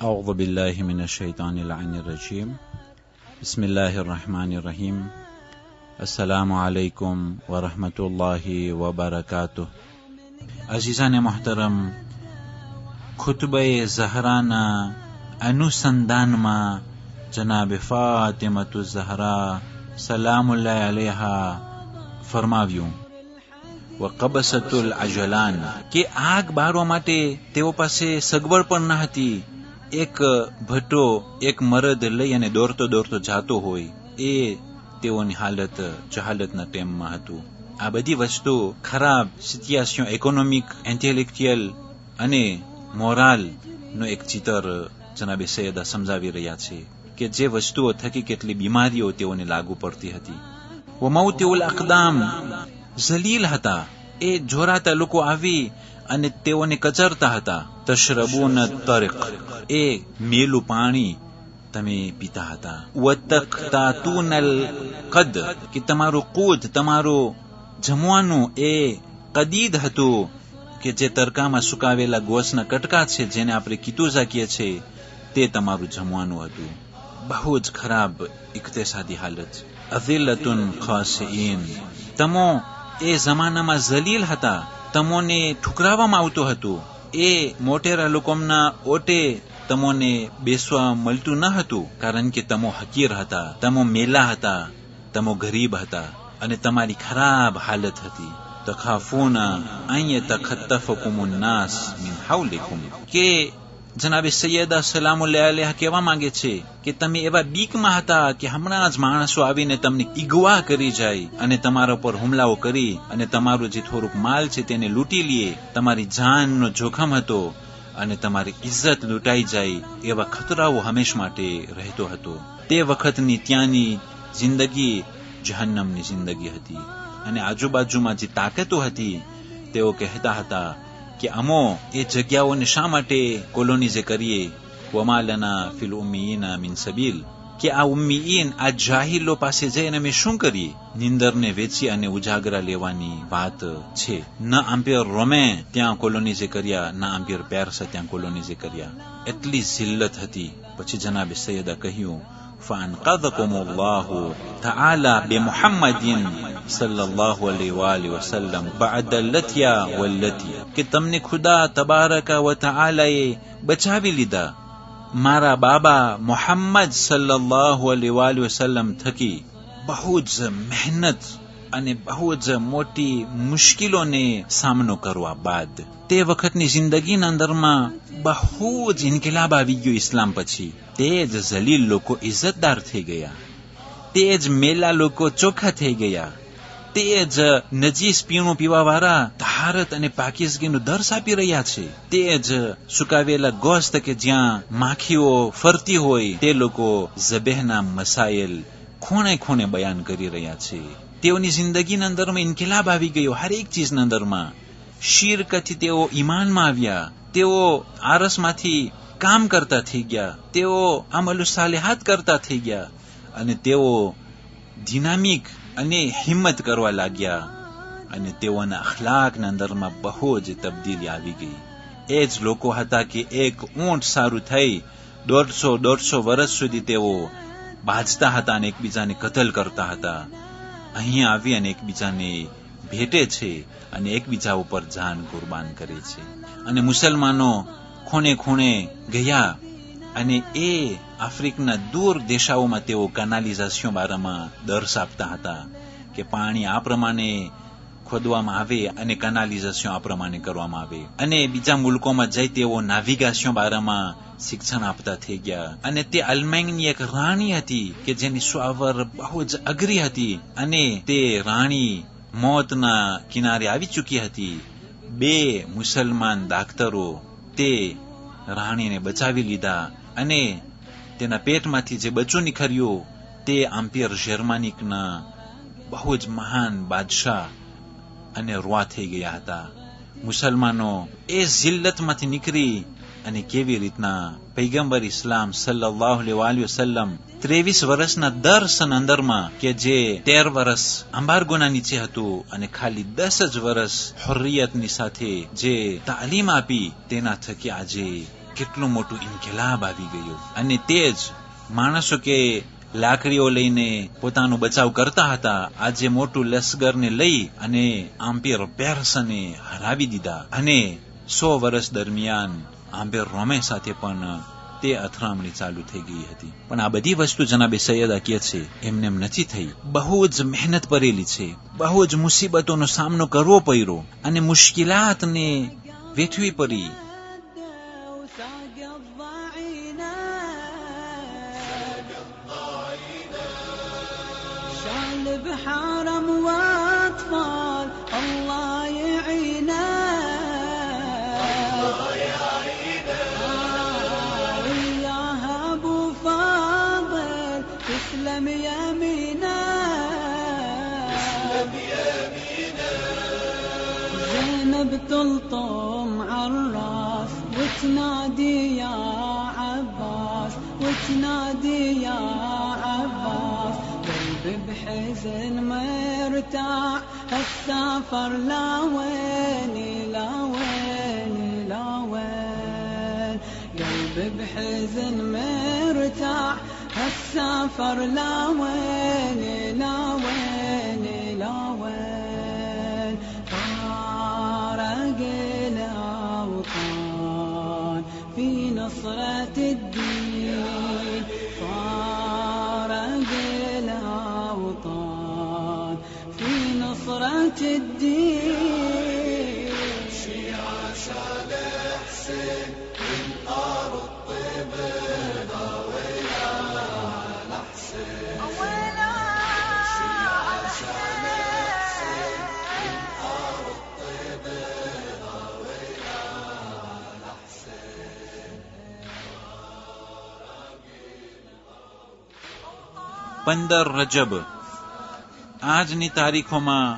أعوذ بالله من الشيطان اللعين الرجيم بسم الله الرحمن الرحيم السلام عليكم ورحمة الله وبركاته عزیزان محترم خطبه زهرانا अनुसंधानमा जनाब फातिमतु ज़हरा सलामुल्लाह अलैहा ફરમાવ્યું વકબસતુલ અજલાન કે આગ બાળવા માટે તેઓ પાસે સગવડ પણ ન હતી. એક ભટ્ટો એક મરદ લઈ અને દોડતો દોડતો જાતો હોય એ તેઓની હાલત જહાલતના ટેમમાં હતું. આ બધી વસ્તુ ખરાબ સિચ્યુએશન ઇકોનોમિક ઇન્ટેલેક્ચ્યુઅલ અને મોરાલ નો એક ચિત્ર જનાબે સૈયદા સમજાવી રહ્યા છે કે જે વસ્તુઓ થકી કેટલી બીમારીઓ તેઓને લાગુ પડતી હતી. વમૌતિઉલ અકદામ જલીલ હતા. એ જોરાતા લોકો આવી અને તેઓને કચરતા હતા. તશરબૂન તરિક એ મેલું પાણી તમે પીતા હતા. વતકતાતુનલ કદ કે તમારું કૂદ તમારું જમવાનું એ કદીદ હતું કે જે તરકામાં સુકાવેલા ગોશના કટકા છે જેને આપણે કીતુઝા કહીએ છીએ તે તમારું જમવાનું હતું. બહુ જ ખરાબ ઇક્તિસાદી હાલત. અઝિલ્લતુન ખાસીન તમો એ જમાનામાં જલીલ હતા. તમોને ઠુકરાવવામાં આવતું હતું. એ મોટેરા લોકોના ઓટે તમોને બેસવા મળતું ન હતું કારણ કે તમો હકીર હતા, તમો મેલા હતા, તમો ગરીબ હતા અને તમારી ખરાબ હાલત હતી. તખાફૂના અન યતખત્તફકુમુન નાસ મિન હૌલિકુમ કે જનાબે સૈયદા સલામુલ્લાહ અલૈહા કહેવા માંગે છે કે તમે એવા બીકમાં હતા કે હમણાં જ માણસો આવીને તમને ઈગવા કરી જાય અને તમારા પર હુમલાઓ કરી અને તમારું જે થોડુંક માલ છે તેને લૂંટી લે. તમારી જાનનો જોખમ હતો અને તમારી ઇજ્જત લૂંટાઈ જાય એવા ખતરાઓ હંમેશ માટે રહેતો હતો. તે વખતની ત્યાંની જિંદગી જહન્નમની જિંદગી હતી અને આજુબાજુમાં જે તાકાતો હતી તેઓ કહેતા હતા કે અમો એ જગ્યાઓને શા માટે કોલોનીઝે કરીએ. વમા લના ફિલ ઉમ્મીયીના મિન સબીલ કે આ ઉમ્મીયીન આ જાહિલો પાસે જઈને અમે શું કરીએ. નિંદરને વેચી અને ઉજાગરા લેવાની વાત છે. ન આમ્પિયર રોમે ત્યાં કોલોનીઝે કર્યા, ન આમ્પિયર પેરસા ત્યાં કોલોનીઝે કર્યા. એટલી જિલ્લત હતી. પછી જનાબે સૈયદા કહ્યું فأنقذكم الله تعالى بمحمد صلى الله عليه وآله وسلم بعد اللتيا واللتي کہ تمنے خدا تبارک و تعالی بچاوی લીધા મારા બાબા મોહમ્મદ સલ્લલ્લાહુ અલૈહિ વસલ્લમ થકી. બહુ જ મહેનત અને બહુ જ મોટી મુશ્કેલોને સામનો કરવા બાદ તે વખતની જિંદગીના અંદરમાં બહુ જ ઇન્કિલાબ આવી ગયો ઇસ્લામ પછી. તે જ જલીલ લોકો ઇજ્જતદાર થઈ ગયા. તે જ મેલા લોકો ચોખ્ખા થઈ ગયા. તે જ નજીસ પીણું પીવાવાળા તહારત અને પાકીઝગીનું દર્શ આપી રહ્યા છે. તે જ સુકાવેલા ગોસ્ત કે જ્યાં માખીઓ ફરતી હોય તે લોકો ઝબેહના મસાઇલ ખૂણે ખૂણે બયાન કરી રહ્યા છે. તેઓની જિંદગીના અંદરમાં ઇન્કિલાબ આવી ગયો હરેક ચીજના અંદરમાં. શિરકથી તેઓ ઈમાનમાં આવ્યા. તેઓ આરસમાંથી કામ કરતા થઈ ગયા. તેઓ અમલ સાલિહાત કરતા થઈ ગયા અને તેઓ ડિનામિક અને હિંમત કરવા લાગ્યા અને તેઓના અખલાકના અંદરમાં બહુ જ તબદીલી આવી ગઈ. એ જ લોકો હતા કે એક ઊંટ સારું થઈ 150 વર્ષ સુધી તેઓ બાજતા હતા અને એકબીજાને કતલ કરતા હતા. અહીંયા આવી અને એકબીજાને ભેટે છે અને એકબીજા ઉપર જાન કુરબાન કરે છે. અને મુસલમાનો ખૂણે ખૂણે ગયા અને એ આફ્રિકના દૂર દેશાઓમાં તેઓ કેનાલિઝેશન બારામાં દર્શ આપતા હતા કે પાણી આ પ્રમાણે ખોદવામાં આવે અને કેનાલિઝેશન આ પ્રમાણે કરવામાં આવે. અને બીજા મુલ્કોમાં જઈ તેઓ નેવિગેશન બારામાં શિક્ષણ આપતા થઈ ગયા. અને તે અલમાઈની એક રાણી હતી કે જેની સ્વાવર બહુ જ અઘરી હતી અને તે રાણી મોતના કિનારે આવી ચૂકી હતી. 2 મુસલમાન દાક્તરો તે રાણીને બચાવી લીધા અને તેના પેટમાંથી જે બચ્ચું નીકળ્યું તે આમ્પિયર જર્માનિકના બહુ જ મહાન બાદશાહ અને રોવા થઈ ગયા હતા. મુસલમાનો એ જિલ્લતમાંથી નીકળી અને કેવી રીતના પૈગંબર ઇસ્લામ સલ્લલ્લાહુ અલૈહિ વસલ્લમ 23 વર્ષના દર્શન અંદરમાં કે જે 13 વર્ષ અંબારગોના નીચે હતું અને ખાલી 10 જ વર્ષ હુર્રિયતની સાથે જે તાલીમ આપી તેના થકી આજે કેટલું મોટું ઇન્કિલાબ આવી ગયું. અને તે જ માણસો કે લાકડીઓ લઈને પોતાનો બચાવ કરતા હતા, આજે મોટું લશ્કરને લઈ અને આમ્પિયર પેર્સને હરાવી દીધા. અને 100 વર્ષ દરમિયાન આમ્પિયર રોમે સાથે પણ તે અથડામણી ચાલુ થઈ ગઈ હતી. પણ આ બધી વસ્તુ જનાબે સૈયદા કહે છે એમને એમ નથી થઈ. બહુ જ મહેનત કરેલી છે, બહુ જ મુસીબતોનો સામનો કરવો પડ્યો અને મુશ્કેલાતને વેઠવી પડી. بحرم واطفال الله يعينا وياها ابو فاضل تسلم يمينا زينب تلطم عالراس وتنادي يا عباس وتنادي يا عباس بحزن مرتاح السافر لا وين لا وين لا وين قلبي بحزن مرتاح السافر لا وين لا وين لا وين فارق الأوطان في نصرة الدين فارق الأوطان في نصرة الدين شيعة شال حسين من أرض طيبنا ويا الحسين ويا شيعة شال حسين من أرض طيبنا ويا الحسين. 15 રજબ આજની તારીખોમાં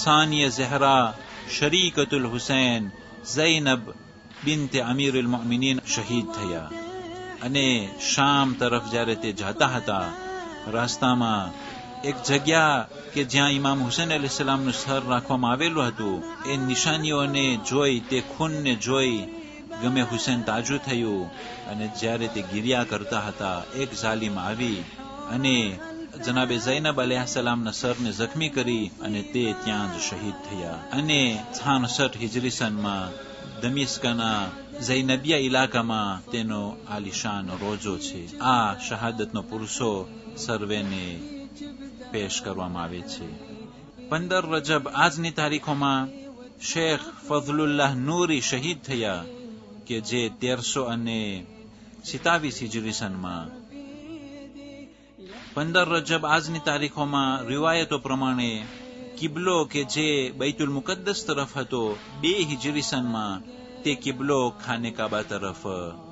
સાનિયા ઝહરા શરીકતુલ હુસૈન ઝૈનબ બિન્તે અમીરુલ મુઅમિનીન શહીદ થયા. અને શામ તરફ જ્યારે તે જતા હતા, રસ્તામાં એક જગ્યા કે જ્યાં ઇમામ હુસૈન અલૈહિસ્સલામનું સર રાખવામાં આવેલું હતું, એ નિશાનીઓને જોઈ, તે ખૂનને જોઈ ગમે હુસૈન તાજુ થયું. અને જ્યારે તે ગિરિયા કરતા હતા, એક ઝાલિમ આવી અને જનાબે ઝૈનબ અલૈહિસ્સલામના સરને જખમી કરી અને તે ત્યાં જ શહીદ થયા. અને 66 હિજરી સનમાં દમિશ્કના ઝૈનબિયા ઇલાકામાં તેનો આલિશાન રોજો છે. આ શહાદતનો પુરુષો સર્વેને પેશ કરવામાં આવે છે. 15 રજબ આજની તારીખોમાં શેખ ફઝલુલ્લાહ નૂરી શહીદ થયા કે જે 1327 હિજરી સનમાં. 15 રજબ આજની તારીખોમાં રિવાયતો પ્રમાણે કિબલો કે જે બૈતુલ મુકદ્દસ તરફ હતો 2 હિજરી સનમાં, તે કિબલો ખાને કાબા તરફ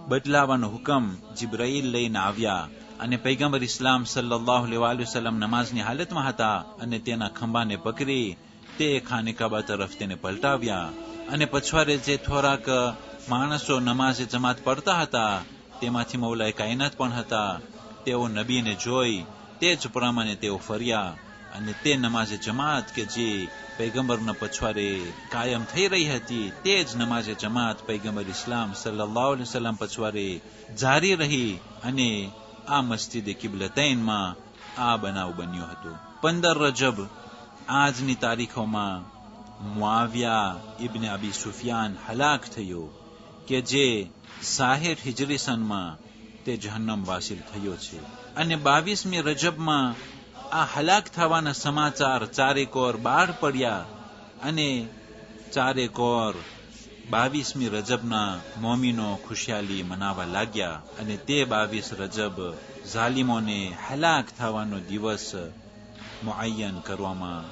બદલાવાનો હુકમ જિબ્રાઈલ લઈને આવ્યા. અને પૈગંબર ઇસ્લામ સલ્લલ્લાહુ અલૈહિ વસલ્લમ નમાઝની હાલતમાં હતા અને તેના ખંભાને પકડી તે ખાને કાબા તરફ તેને પલટાવ્યા. અને પછવારે જે થોડાક માણસો નમાઝે જમાત પડતા હતા, તેમાંથી મૌલાએ કાયનાત પણ હતા. તેઓ નબીને જોઈ તે જ પ્રમાણે તેઓ ફર્યા અને તે નમાઝે જમાત કે જે પૈગંબરના પછવારે કાયમ થઈ રહી હતી, તે જ નમાઝે જમાત પૈગંબર ઇસ્લામ સલ્લલ્લાહુ અલૈહિ વસલ્લમ પછવારે જારી રહી. અને આ મસ્જિદ કિબલતૈનમાં આ બનાવ બન્યો હતો. 15 રજબ આજની તારીખોમાં મુઆવિયા ઇબ્ન અબી સુફિયાન હલાક થયો કે જે 60 હિજરી સનમાં તે જહન્નમ વાસિલ થયો છે. અને 22મી રજબમાં આ હલાક થવાના સમાચાર ચારેકોર બહાર પડ્યા અને ચારેકોર 22મી રજબના મોમીનો ખુશિયાલી મનાવવા લાગ્યા. અને તે 22 રજબ ઝાલિમોને હલાક થવાનો દિવસ મુઅય્યન કરવામાં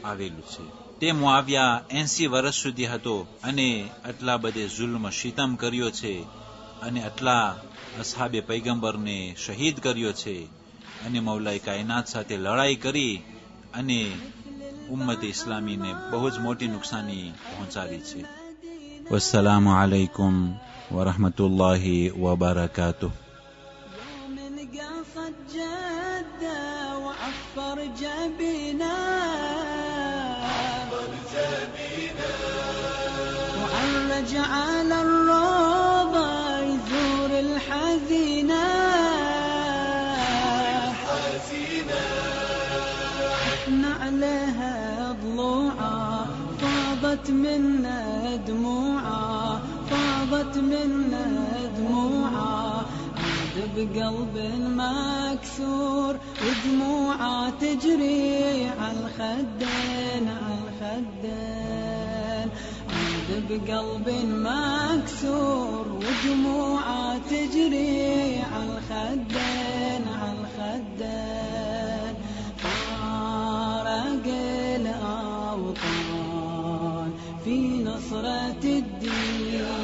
આવેલું છે. તે મુઆવિયા 80 વર્ષ સુધી હતો અને આટલા બધે જુલ્મ સિતમ કર્યો છે અને આટલા અસહાબે પૈગંબરને શહીદ કર્યો છે અને મૌલાએ કાયનાત સાથે લડાઈ કરી અને ઉમ્મત ઇસ્લામીને બહુ જ મોટી નુકસાની પહોંચાડી છે. વસ્સલામુ અલૈકુમ વરહમતુલ્લાહિ વબરકાતુહ. جعل الروضة يزور الحزينة عليها ضلوعة فاضت منا دموعة فاضت منا دموعة عاد بقلب مكسور ودموعة تجري على الخدين على الخدين بقلب مكسور ودموعه تجري على الخدين على الخدين فارق الأوطان في نصرة الدين